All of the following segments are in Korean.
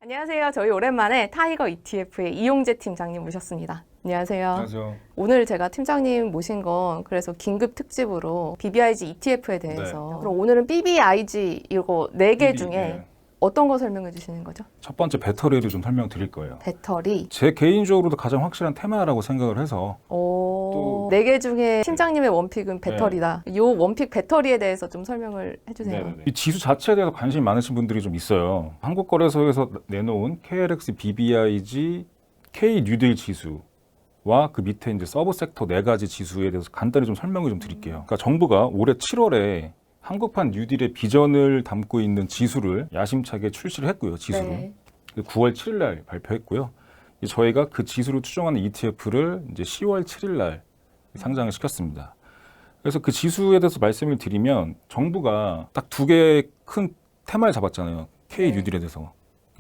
안녕하세요. 저희 오랜만에 타이거 ETF의 이용재 팀장님 모셨습니다. 안녕하세요. 안녕하세요. 오늘 제가 팀장님 모신 건 그래서 긴급 특집으로 BBIG ETF에 대해서 네. 그럼 오늘은 BBIG 이거 4개 BB, 중에 네. 어떤 거 설명해 주시는 거죠? 첫 번째 배터리를 좀 설명드릴 거예요. 배터리. 제 개인적으로도 가장 확실한 테마라고 생각을 해서 또 4개 중에 팀장님의 원픽은 배터리다. 이 원픽 배터리에 대해서 좀 설명을 해주세요. 이 지수 자체에 대해서 관심이 많으신 분들이 좀 있어요. 한국거래소에서 내놓은 KLX BBIG K 뉴딜 지수와 그 밑에 이제 서브 섹터 4가지 지수에 대해서 간단히 좀 설명을 좀 드릴게요. 그러니까 정부가 올해 7월에 한국판 뉴딜의 비전을 담고 있는 지수를 야심차게 출시를 했고요. 지수를. 네. 9월 7일 날 발표했고요. 저희가 그 지수를 추정하는 ETF를 이제 10월 7일 날 상장을 시켰습니다. 그래서 그 지수에 대해서 말씀을 드리면 정부가 딱 2개의 큰 테마를 잡았잖아요. K 네. 뉴딜에 대해서.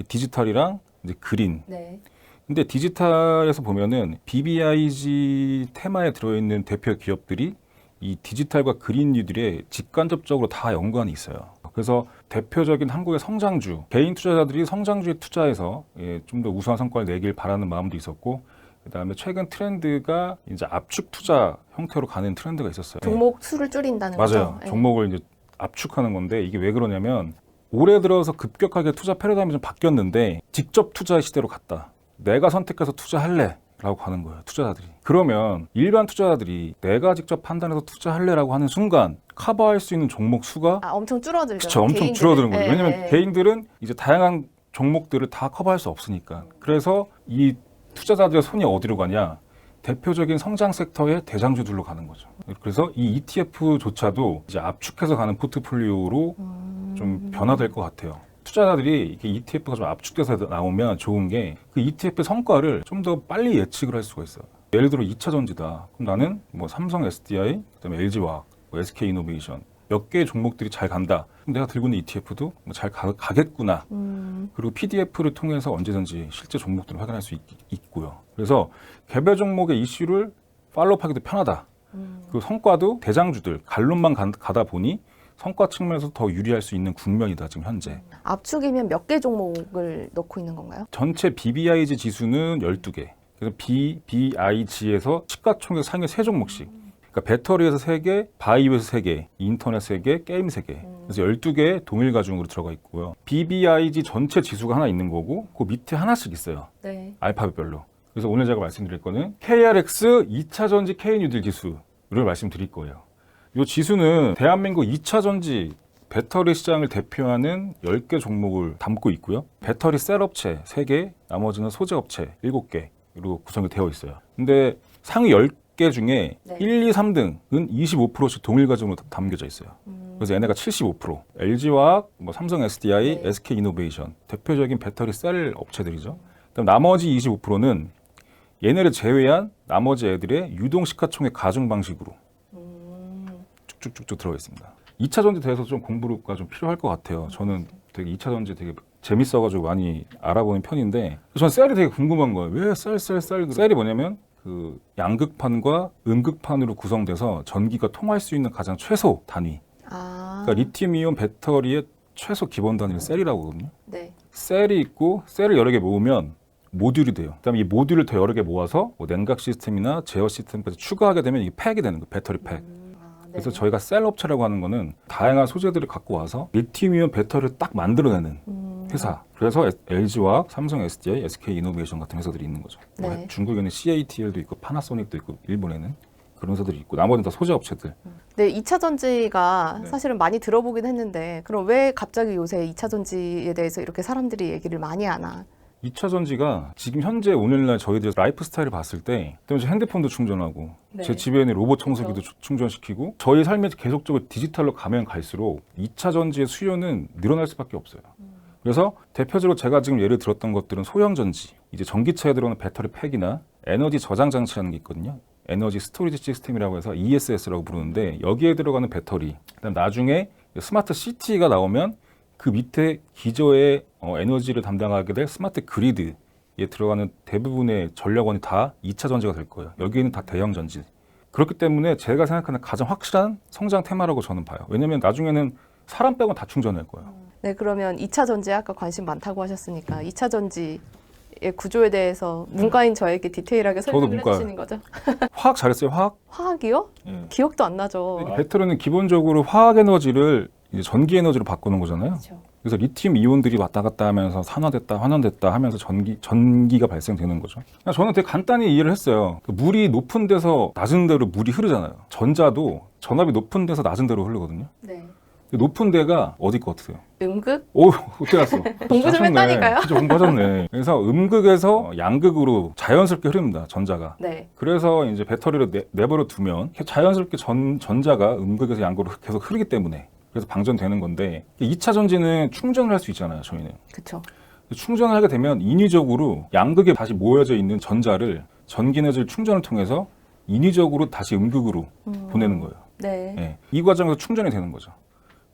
디지털이랑 이제 그린. 네. 근데 디지털에서 보면은 BBIG 테마에 들어있는 대표 기업들이 이 디지털과 그린 뉴딜에 직간접적으로 다 연관이 있어요. 그래서 대표적인 한국의 성장주, 개인 투자자들이 성장주에 투자해서 좀 더 우수한 성과를 내길 바라는 마음도 있었고, 그다음에 최근 트렌드가 이제 압축 투자 형태로 가는 트렌드가 있었어요. 종목 수를 줄인다는 맞아요. 거죠? 네. 종목을 이제 압축하는 건데 이게 왜 그러냐면 올해 들어서 급격하게 투자 패러다임이 좀 바뀌었는데 직접 투자의 시대로 갔다. 내가 선택해서 투자할래. 라고 하는 거예요. 투자자들이. 그러면 일반 투자자들이 내가 직접 판단해서 투자할래라고 하는 순간 커버할 수 있는 종목 수가 엄청 줄어들죠. 그쵸, 엄청 개인들은. 줄어드는 거예요. 네, 왜냐면 네. 개인들은 이제 다양한 종목들을 다 커버할 수 없으니까. 그래서 이 투자자들의 손이 어디로 가냐? 대표적인 성장 섹터의 대장주들로 가는 거죠. 그래서 이 ETF조차도 이제 압축해서 가는 포트폴리오로 좀 변화될 것 같아요. 투자자들이 이렇게 ETF가 좀 압축돼서 나오면 좋은 게 그 ETF 성과를 좀 더 빨리 예측을 할 수가 있어요. 예를 들어 2차 전지다. 그럼 나는 뭐 삼성 SDI, 그다음에 LG화학, 뭐 SK이노베이션 몇 개의 종목들이 잘 간다. 그럼 내가 들고 있는 ETF도 뭐 잘 가겠구나. 그리고 PDF를 통해서 언제든지 실제 종목들을 확인할 수 있고요. 그래서 개별 종목의 이슈를 팔로우하기도 편하다. 그 성과도 대장주들 갈론만 가다 보니 성과 측면에서 더 유리할 수 있는 국면이다 지금 현재. 압축이면 몇 개 종목을 넣고 있는 건가요? 전체 BBIG 지수는 12개. 그래서 BBIG에서 시가총액 상위 3종목씩. 그러니까 배터리에서 3개, 바이오에서 3개, 인터넷 3개, 게임 3개. 그래서 12개의 동일 가중으로 들어가 있고요. BBIG 전체 지수가 하나 있는 거고 그 밑에 하나씩 있어요. 네. 알파벳별로. 그래서 오늘 제가 말씀드릴 거는 KRX 2차 전지 K뉴딜 지수를 말씀드릴 거예요. 이 지수는 대한민국 2차 전지 배터리 시장을 대표하는 10개 종목을 담고 있고요. 배터리 셀 업체 3개, 나머지는 소재 업체 7개로 구성이 되어 있어요. 근데 상위 10개 중에 네. 1, 2, 3등은 25%씩 동일 가중으로 담겨져 있어요. 그래서 얘네가 75%, LG화학, 뭐 삼성 SDI, 네. SK이노베이션 대표적인 배터리 셀 업체들이죠. 그다음 나머지 25%는 얘네를 제외한 나머지 애들의 유동 시가총액 가중 방식으로 쭉쭉쭉 들어가 있습니다. 2차 전지 대해서 좀 공부가 좀 필요할 것 같아요. 저는 되게 2차 전지 되게 재밌어가지고 많이 알아보는 편인데 저는 셀이 되게 궁금한 거예요. 왜 셀? 셀이 뭐냐면 그 양극판과 음극판으로 구성돼서 전기가 통할 수 있는 가장 최소 단위. 그러니까 리튬이온 배터리의 최소 기본 단위는 셀이라고 하거든요. 네. 셀이 있고 셀을 여러 개 모으면 모듈이 돼요. 그다음에 이 모듈을 더 여러 개 모아서 뭐 냉각 시스템이나 제어 시스템까지 추가하게 되면 이게 팩이 되는 거예요. 배터리 팩. 그래서 저희가 셀 업체라고 하는 거는 다양한 소재들을 갖고 와서 리튬이온 배터리를 딱 만들어내는 회사. 그래서 LG화학, 삼성 SDI, SK이노베이션 같은 회사들이 있는 거죠. 네. 뭐 중국에는 CATL도 있고 파나소닉도 있고 일본에는 그런 회사들이 있고 나머지는 다 소재 업체들. 네, 2차 전지가 네. 사실은 많이 들어보긴 했는데 그럼 왜 갑자기 요새 2차 전지에 대해서 이렇게 사람들이 얘기를 많이 하나? 2차 전지가 지금 현재 오늘날 저희들 라이프 스타일을 봤을 때 때문에 핸드폰도 충전하고 네. 제 집에 있는 로봇 청소기도 충전시키고 저희 삶에 계속적으로 디지털로 가면 갈수록 2차 전지의 수요는 늘어날 수밖에 없어요. 그래서 대표적으로 제가 지금 예를 들었던 것들은 소형 전지, 이제 전기차에 들어오는 배터리 팩이나 에너지 저장 장치라는 게 있거든요. 에너지 스토리지 시스템이라고 해서 ESS라고 부르는데 여기에 들어가는 배터리, 그다음 나중에 스마트 시티가 나오면 그 밑에 기저의 에너지를 담당하게 될 스마트 그리드에 들어가는 대부분의 전력원이 다 2차 전지가 될 거예요. 여기에는 다 대형 전지. 그렇기 때문에 제가 생각하는 가장 확실한 성장 테마라고 저는 봐요. 왜냐하면 나중에는 사람 빼고는 다 충전할 거예요. 네, 그러면 2차 전지에 아까 관심 많다고 하셨으니까 2차 전지의 구조에 대해서 문과인 저에게 디테일하게 저도 설명을 문과예요. 해주시는 거죠? 화학 잘했어요, 화학? 화학이요? 예. 기억도 안 나죠. 배터리는 기본적으로 화학 에너지를 이제 전기 에너지로 바꾸는 거잖아요. 그렇죠. 그래서 리튬 이온들이 왔다 갔다 하면서 산화됐다 환원됐다 하면서 전기가 발생되는 거죠. 저는 되게 간단히 이해를 했어요. 물이 높은 데서 낮은 데로 물이 흐르잖아요. 전자도 전압이 높은 데서 낮은 데로 흐르거든요. 네. 높은 데가 어디 것 같으세요? 음극? 오, 어떻게 알았어? 공부 좀 했다니까요. 진짜 공부하셨네. 그래서 음극에서 양극으로 자연스럽게 흐릅니다. 전자가. 네. 그래서 이제 배터리를 내버려 두면 자연스럽게 전자가 음극에서 양극으로 계속 흐르기 때문에 그래서 방전되는 건데 2차 전지는 충전을 할 수 있잖아요. 저희는. 그렇죠. 충전을 하게 되면 인위적으로 양극에 다시 모여져 있는 전자를 전기 에너지를 충전을 통해서 인위적으로 다시 음극으로 보내는 거예요. 네. 예. 이 과정에서 충전이 되는 거죠.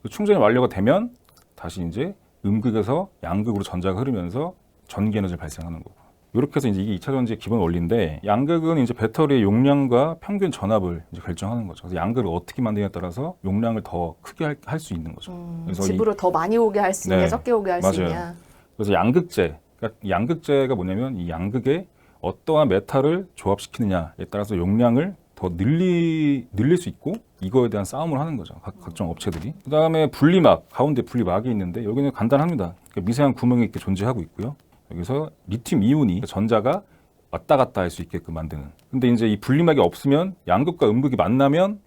충전이 완료가 되면 다시 이제 음극에서 양극으로 전자가 흐르면서 전기 에너지를 발생하는 거고. 이렇게 해서 이제 이게 2차 전지의 기본 원리인데 양극은 이제 배터리의 용량과 평균 전압을 이제 결정하는 거죠. 그래서 양극을 어떻게 만드냐에 따라서 용량을 더 크게 할 수 있는 거죠. 그래서 집으로 더 많이 오게 할 수 있냐, 네. 적게 오게 할 수 맞아요. 있냐. 그래서 양극재, 그러니까 양극재가 뭐냐면 이 양극에 어떠한 메탈을 조합시키느냐에 따라서 용량을 더 늘릴 수 있고 이거에 대한 싸움을 하는 거죠. 각종 업체들이. 그다음에 분리막, 가운데 분리막이 있는데 여기는 간단합니다. 그러니까 미세한 구멍이 이렇게 존재하고 있고요. 여기서 리튬 이온이 전자가 왔다 갔다 할 수 있게끔 만드는. 근데 이제 이 분리막이 없으면 양극과 음극이 만나면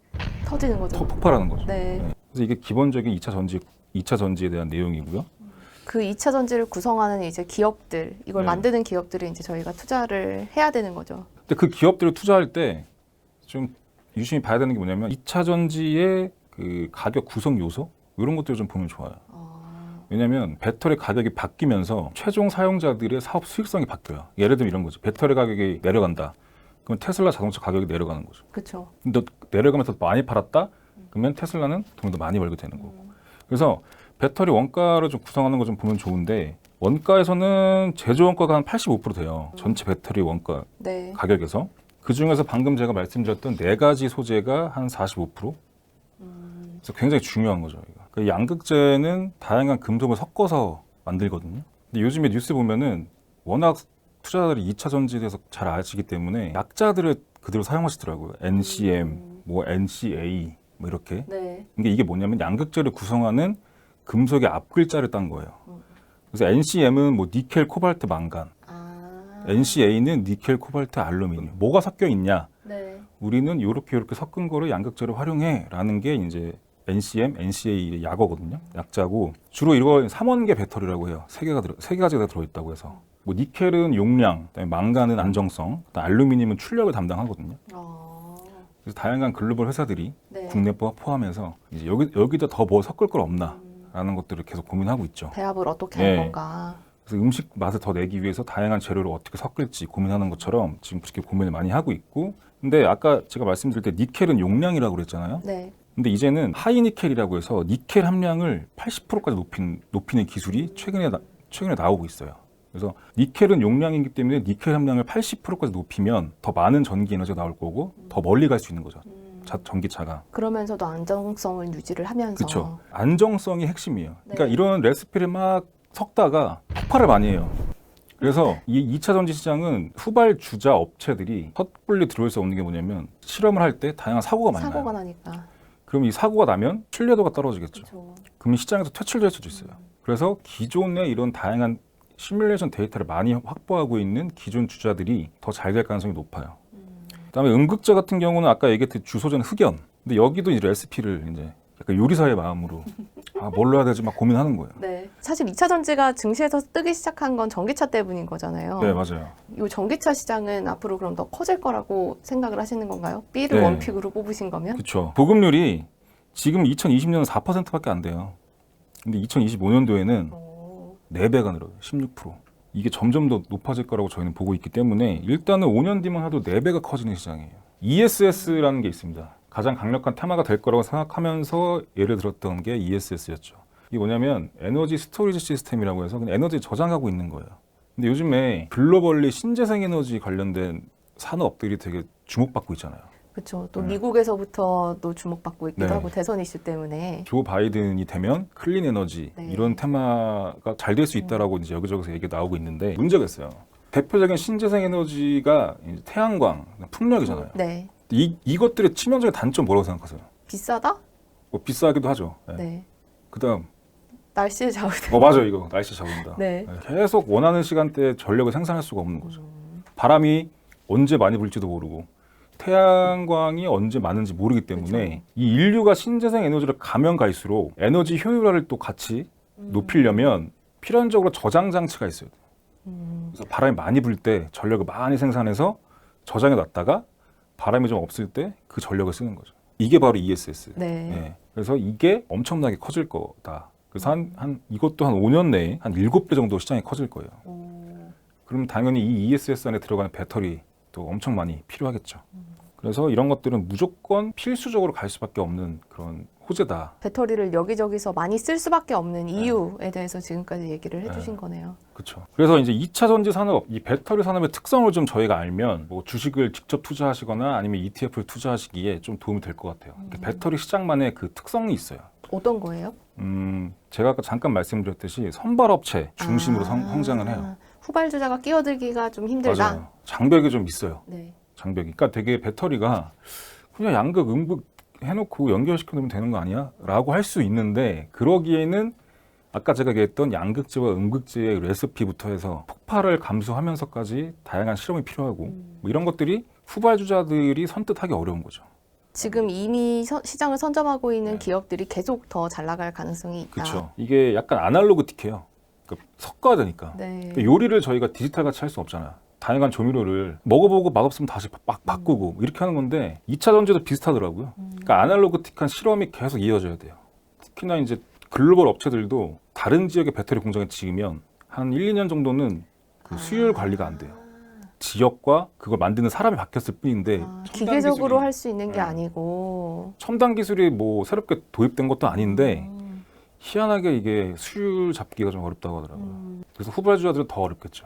터지는 거죠. 폭발하는 거죠. 네. 그래서 이게 기본적인 2차 전지에 대한 내용이고요. 그 2차 전지를 구성하는 이제 기업들, 이걸 네. 만드는 기업들이 이제 저희가 투자를 해야 되는 거죠. 근데 그 기업들을 투자할 때 좀 유심히 봐야 되는 게 뭐냐면 2차 전지의 그 가격 구성 요소 이런 것들을 좀 보면 좋아요. 왜냐하면 배터리 가격이 바뀌면서 최종 사용자들의 사업 수익성이 바뀌어요. 예를 들면 이런 거죠. 배터리 가격이 내려간다. 그럼 테슬라 자동차 가격이 내려가는 거죠. 그렇죠. 근데 내려가면서 많이 팔았다? 그러면 테슬라는 돈을 더 많이 벌게 되는 거고. 그래서 배터리 원가를 좀 구성하는 거 좀 보면 좋은데 원가에서는 제조 원가가 한 85% 돼요. 전체 배터리 원가 네. 가격에서. 그 중에서 방금 제가 말씀드렸던 네 가지 소재가 한 45%. 그래서 굉장히 중요한 거죠. 그 양극재는 다양한 금속을 섞어서 만들거든요. 근데 요즘에 뉴스 보면은 워낙 투자자들이 2차 전지에 대해서 잘 아시기 때문에 약자들을 그대로 사용하시더라고요. NCM, 뭐 NCA, 뭐 이렇게. 네. 근데 이게 뭐냐면 양극재를 구성하는 금속의 앞글자를 딴 거예요. 그래서 NCM은 뭐 니켈, 코발트, 망간. NCA는 니켈, 코발트, 알루미늄. 뭐가 섞여 있냐? 네. 우리는 이렇게 섞은 거를 양극재로 활용해라는 게 이제 NCM, NCA의 약어거든요. 약자고 주로 이거 3원계 배터리라고 해요. 세 가지가 들어있다고 해서. 뭐 니켈은 용량, 그다음에 망간은 안정성, 그다음에 알루미늄은 출력을 담당하거든요. 그래서 다양한 글로벌 회사들이 네. 국내법 포함해서 이제 여기다 더 뭐 섞을 걸 없나라는 것들을 계속 고민하고 있죠. 배합을 어떻게 할 네. 건가. 그래서 음식 맛을 더 내기 위해서 다양한 재료를 어떻게 섞을지 고민하는 것처럼 지금 그렇게 고민을 많이 하고 있고. 근데 아까 제가 말씀드릴 때 니켈은 용량이라고 그랬잖아요. 네. 근데 이제는 하이니켈이라고 해서 니켈 함량을 80%까지 높이는 기술이 최근에 나오고 있어요. 그래서 니켈은 용량이기 때문에 니켈 함량을 80%까지 높이면 더 많은 전기 에너지가 나올 거고 더 멀리 갈 수 있는 거죠. 전기차가. 그러면서도 안정성을 유지를 하면서. 그렇죠. 안정성이 핵심이에요. 네. 그러니까 이런 레시피를 막 섞다가 폭발을 많이 해요. 그래서 이 2차 전지 시장은 후발 주자 업체들이 섣불리 들어올 수 없는 게 뭐냐면 실험을 할 때 다양한 사고가 많이 사고가 나요. 나니까. 그럼 이 사고가 나면 신뢰도가 떨어지겠죠. 그렇죠. 그럼 시장에서 퇴출될 수도 있어요. 그래서 기존의 이런 다양한 시뮬레이션 데이터를 많이 확보하고 있는 기존 주자들이 더 잘 될 가능성이 높아요. 그다음에 음극재 같은 경우는 아까 얘기했듯이 주소자는 흑연. 근데 여기도 이 레시피를 이제 약간 요리사의 마음으로 뭘로 해야 되지 막 고민하는 거예요. 네. 사실 2차 전지가 증시에서 뜨기 시작한 건 전기차 때문인 거잖아요. 네, 맞아요. 이 전기차 시장은 앞으로 그럼 더 커질 거라고 생각을 하시는 건가요? B를 네. 원픽으로 뽑으신 거면? 그렇죠. 보급률이 지금 2020년은 4%밖에 안 돼요. 근데 2025년도에는 4배가 늘어요. 16%. 이게 점점 더 높아질 거라고 저희는 보고 있기 때문에 일단은 5년 뒤만 해도 4배가 커지는 시장이에요. ESS라는 게 있습니다. 가장 강력한 테마가 될 거라고 생각하면서 예를 들었던 게 ESS였죠. 이게 뭐냐면 에너지 스토리지 시스템이라고 해서 그냥 에너지 저장하고 있는 거예요. 근데 요즘에 글로벌리 신재생 에너지 관련된 산업들이 되게 주목받고 있잖아요. 그렇죠. 또 네. 미국에서부터도 주목받고 있기도 네. 하고 대선 이슈 때문에. 조 바이든이 되면 클린 에너지 네. 이런 테마가 잘 될 수 있다라고 이제 여기저기서 얘기가 나오고 있는데 문제가 있어요. 대표적인 신재생 에너지가 이제 태양광, 풍력이잖아요. 네. 이것들의 치명적인 단점 뭐라고 생각하세요? 비싸다? 뭐 비싸기도 하죠. 네. 네. 그다음 날씨에 좌우돼. 맞아요. 이거 날씨 잡는다. 네. 계속 원하는 시간대에 전력을 생산할 수가 없는 거죠. 바람이 언제 많이 불지도 모르고 태양광이 언제 많은지 모르기 때문에 그쵸. 이 인류가 신재생 에너지를 가면 갈수록 에너지 효율화를 또 같이 높이려면 필연적으로 저장 장치가 있어요. 그래서 바람이 많이 불 때 전력을 많이 생산해서 저장해 놨다가 바람이 좀 없을 때 그 전력을 쓰는 거죠. 이게 바로 ESS. 네. 예. 그래서 이게 엄청나게 커질 거다. 그래서 이것도 한 5년 내에 한 7배 정도 시장이 커질 거예요. 그럼 당연히 이 ESS 안에 들어가는 배터리도 엄청 많이 필요하겠죠. 그래서 이런 것들은 무조건 필수적으로 갈 수밖에 없는 그런 호재다. 배터리를 여기저기서 많이 쓸 수밖에 없는 이유에 대해서 지금까지 얘기를 해주신 네. 거네요. 그렇죠. 그래서 이제 2차 전지 산업, 이 배터리 산업의 특성을 좀 저희가 알면 뭐 주식을 직접 투자하시거나 아니면 ETF를 투자하시기에 좀 도움이 될 것 같아요. 배터리 시장만의 그 특성이 있어요. 어떤 거예요? 제가 아까 잠깐 말씀드렸듯이 선발업체 중심으로 성장을 해요. 후발주자가 끼어들기가 좀 힘들다. 맞아요. 장벽이 좀 있어요. 네. 장벽이. 그러니까 되게 배터리가 그냥 양극, 음극 해놓고 연결시켜 놓으면 되는 거 아니야? 라고 할 수 있는데 그러기에는 아까 제가 얘기했던 양극재와 음극재의 레시피부터 해서 폭발을 감수하면서까지 다양한 실험이 필요하고 뭐 이런 것들이 후발주자들이 선뜻하기 어려운 거죠. 지금 이미 시장을 선점하고 있는 네. 기업들이 계속 더 잘 나갈 가능성이 있다. 그렇죠. 이게 약간 아날로그틱해요. 그러니까 섞어야 되니까. 네. 그러니까 요리를 저희가 디지털같이 할 수 없잖아요. 다양한 조미료를 먹어보고 맛없으면 다시 막 바꾸고 이렇게 하는 건데 2차 전지도 비슷하더라고요. 그러니까 아날로그틱한 실험이 계속 이어져야 돼요. 특히나 이제 글로벌 업체들도 다른 지역의 배터리 공장에 지으면 한 1, 2년 정도는 그 수율 관리가 안 돼요. 지역과 그걸 만드는 사람이 바뀌었을 뿐인데 첨단 기계적으로 기술이- 할 수 있는 게 네. 아니고. 첨단 기술이 뭐 새롭게 도입된 것도 아닌데 희한하게 이게 수율 잡기가 좀 어렵다고 하더라고요. 그래서 후발주자들은 더 어렵겠죠.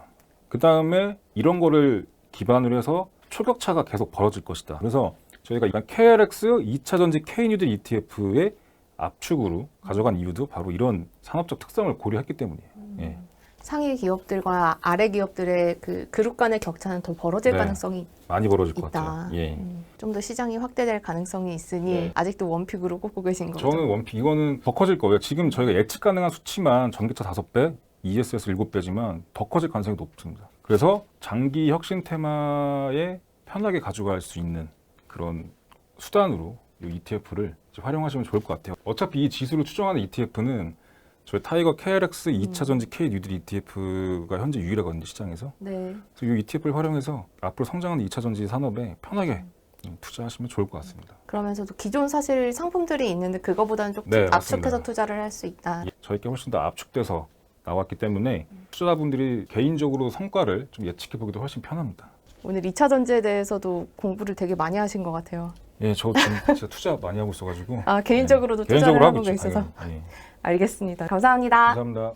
그 다음에 이런 거를 기반으로 해서 초격차가 계속 벌어질 것이다. 그래서 저희가 이번 KRX 2차 전지 K뉴딜 ETF의 압축으로 가져간 이유도 바로 이런 산업적 특성을 고려했기 때문이에요. 예. 상위 기업들과 아래 기업들의 그 그룹 간의 격차는 더 벌어질 네. 가능성이 많이 벌어질 것 있다. 같아요. 예. 좀 더 시장이 확대될 가능성이 있으니 네. 아직도 원픽으로 꼽고 계신 거죠? 저는 원픽 이거는 더 커질 거예요. 지금 저희가 예측 가능한 수치만 전기차 5배, ESS 7배지만 더 커질 가능성이 높습니다. 그래서 장기 혁신 테마에 편하게 가져갈 수 있는 그런 수단으로 이 ETF를 활용하시면 좋을 것 같아요. 어차피 이 지수를 추정하는 ETF는 저희 타이거 KRX 2차 전지 K 뉴딜 ETF가 현재 유일하거든요, 시장에서. 네. 그래서 이 ETF를 활용해서 앞으로 성장하는 2차 전지 산업에 편하게 투자하시면 좋을 것 같습니다. 그러면서도 기존 사실 상품들이 있는데 그거보다는 조금 네, 압축해서 맞습니다. 투자를 할 수 있다. 저희께 훨씬 더 압축돼서 나왔기 때문에 투자자분들이 개인적으로 성과를 좀 예측해 보기도 훨씬 편합니다. 오늘 2차 전지에 대해서도 공부를 되게 많이 하신 것 같아요. 예, 저 지금 진짜 투자 많이 하고 있어가지고 개인적으로도 투자를 개인적으로 하고 있죠, 계셔서. 당연히. 예. 알겠습니다. 감사합니다. 감사합니다.